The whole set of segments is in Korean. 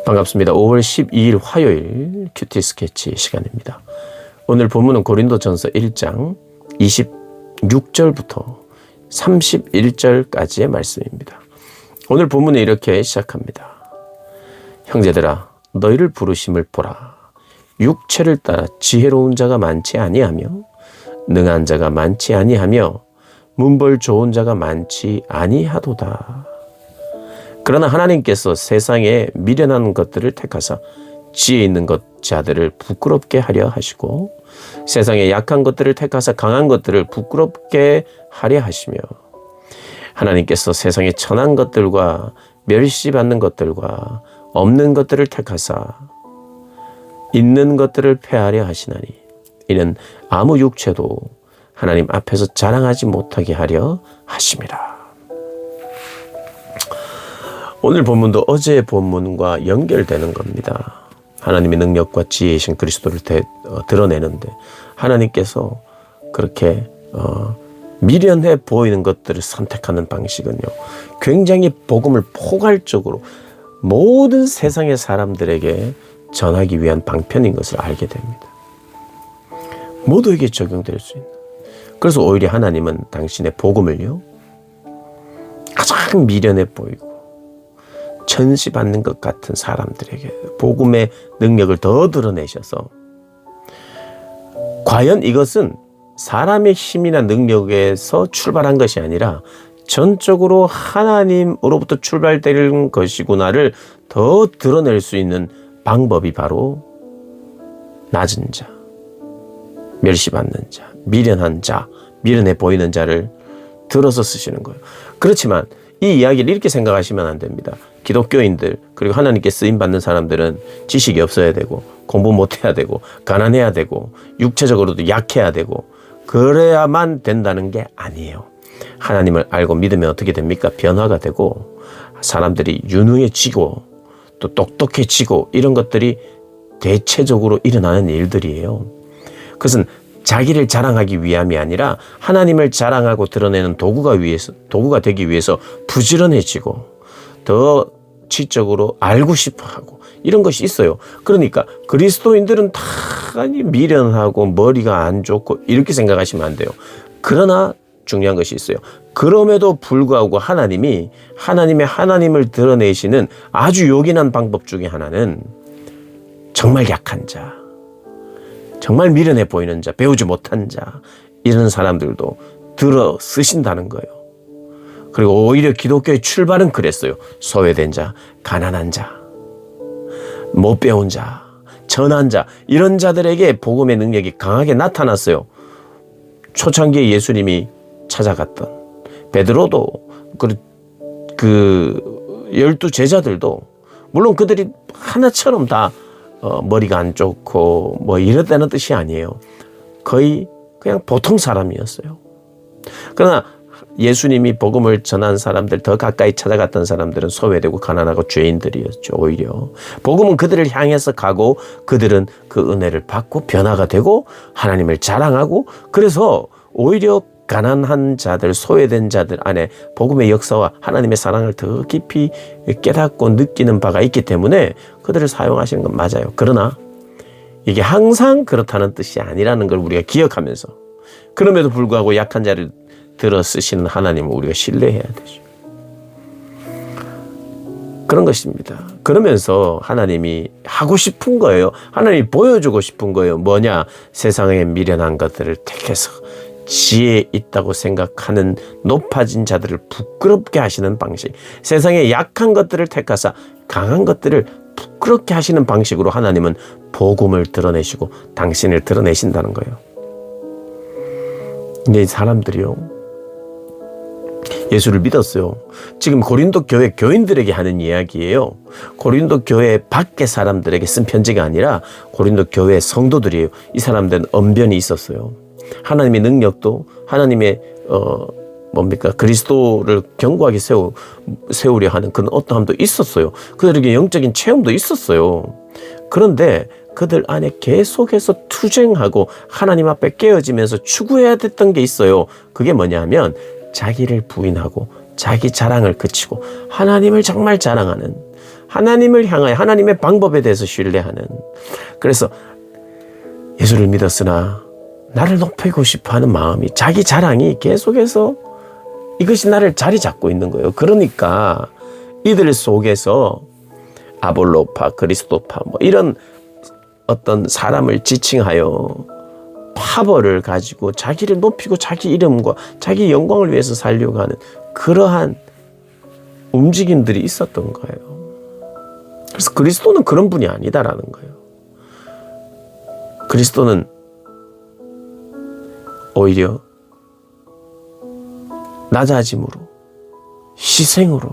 반갑습니다. 5월 12일 화요일 큐티 스케치 시간입니다. 오늘 본문은 고린도전서 1장 26절부터 31절까지의 말씀입니다. 오늘 본문은 이렇게 시작합니다. 형제들아 너희를 부르심을 보라. 육체를 따라 지혜로운 자가 많지 아니하며 능한 자가 많지 아니하며 문벌 좋은 자가 많지 아니하도다. 그러나 하나님께서 세상에 미련한 것들을 택하사 지혜 있는 자들을 부끄럽게 하려 하시고 세상에 약한 것들을 택하사 강한 것들을 부끄럽게 하려 하시며 하나님께서 세상에 천한 것들과 멸시받는 것들과 없는 것들을 택하사 있는 것들을 폐하려 하시나니 이는 아무 육체도 하나님 앞에서 자랑하지 못하게 하려 하심이라. 오늘 본문도 어제의 본문과 연결되는 겁니다. 하나님의 능력과 지혜이신 그리스도를 드러내는데 하나님께서 그렇게 미련해 보이는 것들을 선택하는 방식은요, 굉장히 복음을 포괄적으로 모든 세상의 사람들에게 전하기 위한 방편인 것을 알게 됩니다. 모두에게 적용될 수 있는. 그래서 오히려 하나님은 당신의 복음을요, 가장 미련해 보이고 천시받는 것 같은 사람들에게 복음의 능력을 더 드러내셔서 과연 이것은 사람의 힘이나 능력에서 출발한 것이 아니라 전적으로 하나님으로부터 출발되는 것이구나를 더 드러낼 수 있는 방법이 바로 낮은 자, 멸시받는 자, 미련한 자, 미련해 보이는 자를 들어서 쓰시는 거예요. 그렇지만 이 이야기를 이렇게 생각하시면 안 됩니다. 기독교인들 그리고 하나님께 쓰임받는 사람들은 지식이 없어야 되고 공부 못해야 되고 가난해야 되고 육체적으로도 약해야 되고 그래야만 된다는 게 아니에요. 하나님을 알고 믿으면 어떻게 됩니까? 변화가 되고 사람들이 유능해지고 또 똑똑해지고 이런 것들이 대체적으로 일어나는 일들이에요. 그것은 자기를 자랑하기 위함이 아니라 하나님을 자랑하고 드러내는 도구가 되기 위해서 부지런해지고 더 지적으로 알고 싶어하고 이런 것이 있어요. 그러니까 그리스도인들은 다 미련하고 머리가 안 좋고 이렇게 생각하시면 안 돼요. 그러나 중요한 것이 있어요. 그럼에도 불구하고 하나님을 드러내시는 아주 요긴한 방법 중에 하나는 정말 약한 자, 정말 미련해 보이는 자, 배우지 못한 자, 이런 사람들도 들어 쓰신다는 거예요. 그리고 오히려 기독교의 출발은 그랬어요. 소외된 자, 가난한 자, 못 배운 자, 전한 자, 이런 자들에게 복음의 능력이 강하게 나타났어요. 초창기에 예수님이 찾아갔던 베드로도 그 12 제자들도 물론 그들이 하나처럼 다 머리가 안 좋고 뭐 이랬다는 뜻이 아니에요. 거의 그냥 보통 사람이었어요. 그러나 예수님이 복음을 전한 사람들, 더 가까이 찾아갔던 사람들은 소외되고 가난하고 죄인들이었죠. 오히려 복음은 그들을 향해서 가고 그들은 그 은혜를 받고 변화가 되고 하나님을 자랑하고, 그래서 오히려 가난한 자들, 소외된 자들 안에 복음의 역사와 하나님의 사랑을 더 깊이 깨닫고 느끼는 바가 있기 때문에 그들을 사용하시는 건 맞아요. 그러나 이게 항상 그렇다는 뜻이 아니라는 걸 우리가 기억하면서, 그럼에도 불구하고 약한 자를 들어 쓰시는 하나님을 우리가 신뢰해야 되죠. 그런 것입니다. 그러면서 하나님이 하고 싶은 거예요. 하나님이 보여주고 싶은 거예요. 뭐냐? 세상에 미련한 것들을 택해서 지혜 있다고 생각하는 높아진 자들을 부끄럽게 하시는 방식, 세상에 약한 것들을 택하사 강한 것들을 부끄럽게 하시는 방식으로 하나님은 복음을 드러내시고 당신을 드러내신다는 거예요. 근데 사람들이요, 예수를 믿었어요. 지금 고린도 교회 교인들에게 하는 이야기예요. 고린도 교회 밖의 사람들에게 쓴 편지가 아니라 고린도 교회 성도들이에요. 이 사람들은 언변이 있었어요. 하나님의 능력도, 하나님의 그리스도를 견고하게 세우려 하는 그런 어떠함도 있었어요. 그들에게 영적인 체험도 있었어요. 그런데 그들 안에 계속해서 투쟁하고 하나님 앞에 깨어지면서 추구해야 됐던 게 있어요. 그게 뭐냐 하면 자기를 부인하고 자기 자랑을 그치고 하나님을 정말 자랑하는, 하나님을 향하여 하나님의 방법에 대해서 신뢰하는. 그래서 예수를 믿었으나 나를 높이고 싶어하는 마음이, 자기 자랑이 계속해서 이것이 나를 자리 잡고 있는 거예요. 그러니까 이들 속에서 아볼로파, 그리스도파 뭐 이런 어떤 사람을 지칭하여 파벌을 가지고 자기를 높이고 자기 이름과 자기 영광을 위해서 살려고 하는 그러한 움직임들이 있었던 거예요. 그래서 그리스도는 그런 분이 아니다라는 거예요. 그리스도는 오히려 낮아짐으로, 희생으로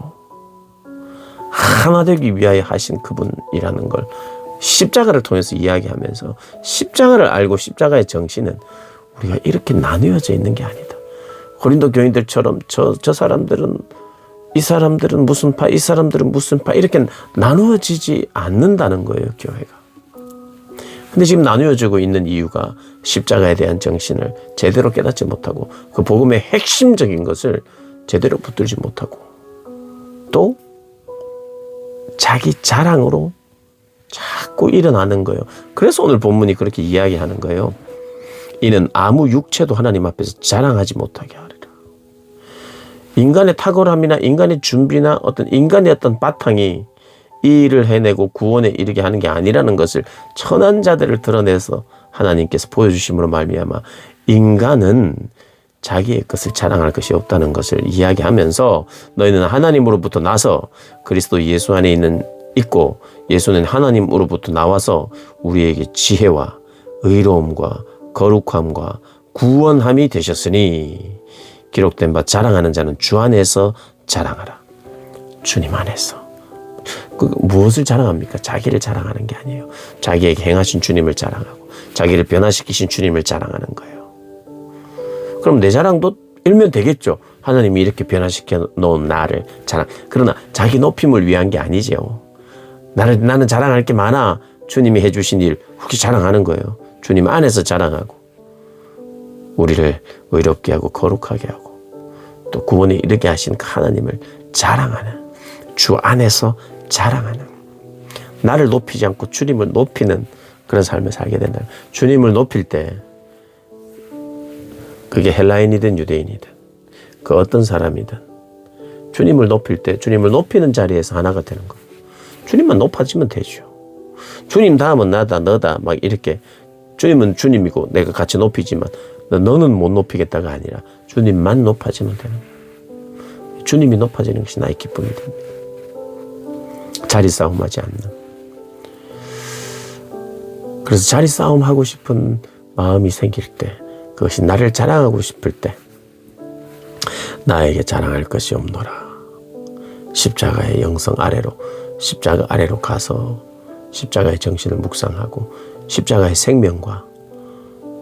하나 되기 위하여 하신 그분이라는 걸 십자가를 통해서 이야기하면서, 십자가를 알고 십자가의 정신은 우리가 이렇게 나누어져 있는 게 아니다. 고린도 교인들처럼 저 사람들은, 이 사람들은 무슨 파, 이 사람들은 무슨 파, 이렇게 나누어지지 않는다는 거예요, 교회가. 근데 지금 나누어지고 있는 이유가 십자가에 대한 정신을 제대로 깨닫지 못하고 그 복음의 핵심적인 것을 제대로 붙들지 못하고 또 자기 자랑으로 자꾸 일어나는 거예요. 그래서 오늘 본문이 그렇게 이야기하는 거예요. 이는 아무 육체도 하나님 앞에서 자랑하지 못하게 하리라. 인간의 탁월함이나 인간의 준비나 어떤 인간의 어떤 바탕이 이 일을 해내고 구원에 이르게 하는 게 아니라는 것을 천한 자들을 드러내서 하나님께서 보여주심으로 말미암아 인간은 자기의 것을 자랑할 것이 없다는 것을 이야기하면서, 너희는 하나님으로부터 나서 그리스도 예수 안에 있고 예수는 하나님으로부터 나와서 우리에게 지혜와 의로움과 거룩함과 구원함이 되셨으니 기록된 바 자랑하는 자는 주 안에서 자랑하라. 주님 안에서. 무엇을 자랑합니까? 자기를 자랑하는 게 아니에요. 자기에게 행하신 주님을 자랑하고 자기를 변화시키신 주님을 자랑하는 거예요. 그럼 내 자랑도 일면 되겠죠. 하나님이 이렇게 변화시켜 놓은 나를 자랑. 그러나 자기 높임을 위한 게 아니죠. 나는 자랑할 게 많아. 주님이 해주신 일 혹시 자랑하는 거예요. 주님 안에서 자랑하고 우리를 의롭게 하고 거룩하게 하고 또 구원에 이르게 하신 하나님을 자랑하는, 주 안에서 자랑하는, 나를 높이지 않고 주님을 높이는 그런 삶을 살게 된다. 주님을 높일 때 그게 헬라인이든 유대인이든 그 어떤 사람이든 주님을 높일 때 주님을 높이는 자리에서 하나가 되는 거예요. 주님만 높아지면 되죠. 주님 다음은 나다, 너다 막 이렇게, 주님은 주님이고 내가 같이 높이지만 너는 못 높이겠다가 아니라 주님만 높아지면 되는 거예요. 주님이 높아지는 것이 나의 기쁨이 됩니다. 자리 싸움하지 않는. 그래서 자리 싸움하고 싶은 마음이 생길 때, 그것이 나를 자랑하고 싶을 때 나에게 자랑할 것이 없노라. 십자가의 영성 아래로, 십자가 아래로 가서 십자가의 정신을 묵상하고 십자가의 생명과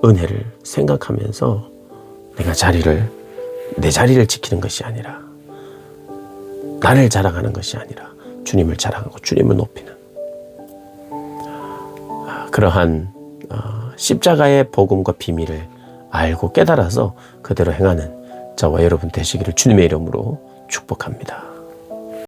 은혜를 생각하면서 내 자리를 지키는 것이 아니라, 나를 자랑하는 것이 아니라 주님을 자랑하고 주님을 높이는 그러한 십자가의 복음과 비밀을 알고 깨달아서 그대로 행하는 저와 여러분 되시기를 주님의 이름으로 축복합니다.